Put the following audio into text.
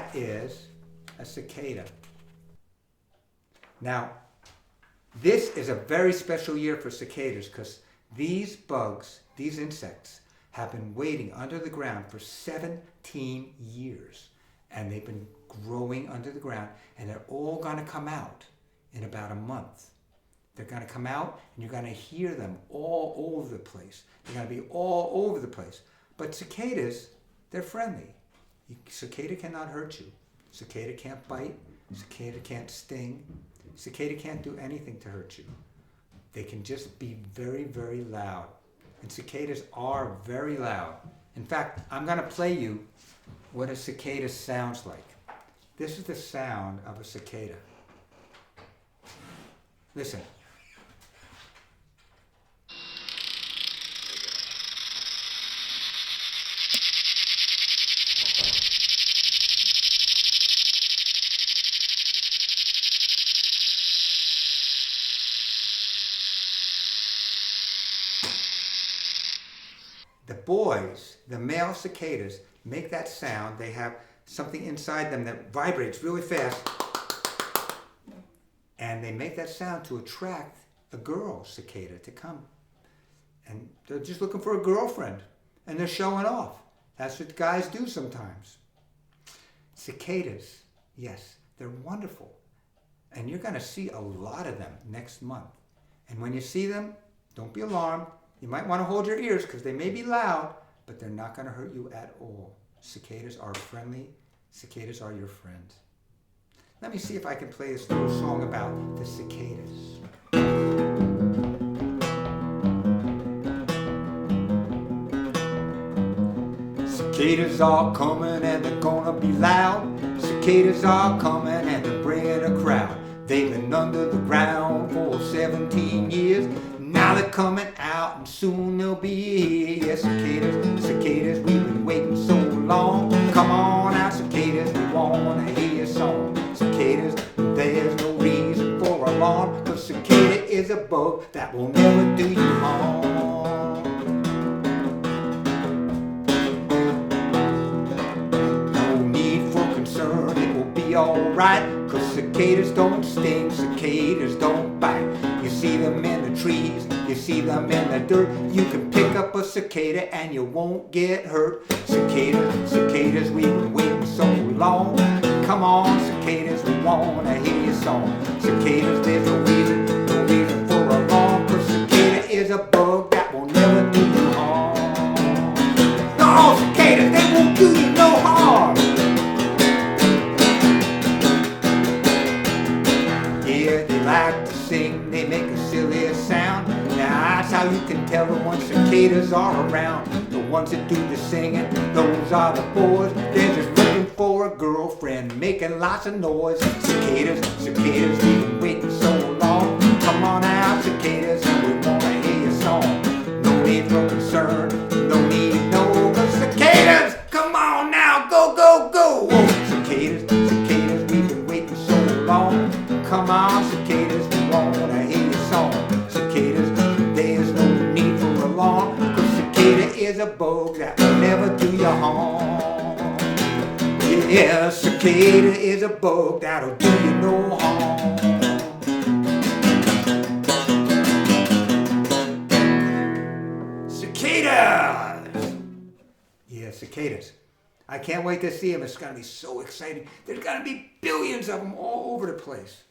that is a cicada. Now, this is a very special year for cicadas because these bugs, these insects, have been waiting under the ground for 17 years. And they've been growing under the ground, and they're all going to come out in about a month. They're going to come out, and you're going to hear them all over the place. They're going to be all over the place. But cicadas, they're friendly. Cicada cannot hurt you. Cicada can't bite. Cicada can't sting. Cicada can't do anything to hurt you. They can just be very, very loud. And cicadas are very loud. In fact, I'm going to play you what a cicada sounds like. This is the sound of a cicada. Listen. The boys, the male cicadas, make that sound. They have something inside them that vibrates really fast. And they make that sound to attract a girl cicada to come. And they're just looking for a girlfriend. And they're showing off. That's what guys do sometimes. Cicadas, yes, they're wonderful. And you're going to see a lot of them next month. And when you see them, don't be alarmed. You might want to hold your ears because they may be loud, but they're not going to hurt you at all. Cicadas are friendly. Cicadas are your friend. Let me see if I can play this little song about the cicadas. Cicadas are coming and they're gonna be loud. Cicadas are coming and they're bringing a crowd. They've been under the ground for 17 years. Now they're coming out and soon they'll be here. Yes, cicadas, cicadas, we've been waiting so long. Come on out, cicadas, we wanna hear your song. Cicadas, there's no reason for alarm, 'cause cicada is a bug that will never do you harm. No need for concern, it will be alright, 'cause cicadas don't sting, cicadas don't bite. You see them in the trees, you see them in the dirt. You can pick up a cicada and you won't get hurt. Cicadas, cicadas, we've been waiting so long. Come on, cicadas, we wanna hear your song. Cicadas, there's no reason for alarm, 'cause cicada is a bug that will never do you harm. No, cicadas, they won't do you no harm. Yeah, they like to sing, they make a silly sound. Now that's how you can tell the ones cicadas are around. The ones that do the singing, those are the boys. They're just looking for a girlfriend, making lots of noise. Cicadas, cicadas, we've been waiting so long. Come on out, cicadas, and we wanna hear your song. No need for concern, no need, no, 'cause cicadas, come on now, go, go, go. Oh, cicadas, cicadas, we've been waiting so long. Come on, cicadas, we wanna hear your song. Cicadas, there's no need for alarm, 'cause cicada is a bug that will never do you harm. Yeah, cicada is a bug that'll do you no harm. Cicadas! Yeah, cicadas. I can't wait to see them. It's going to be so exciting. There's going to be billions of them all over the place.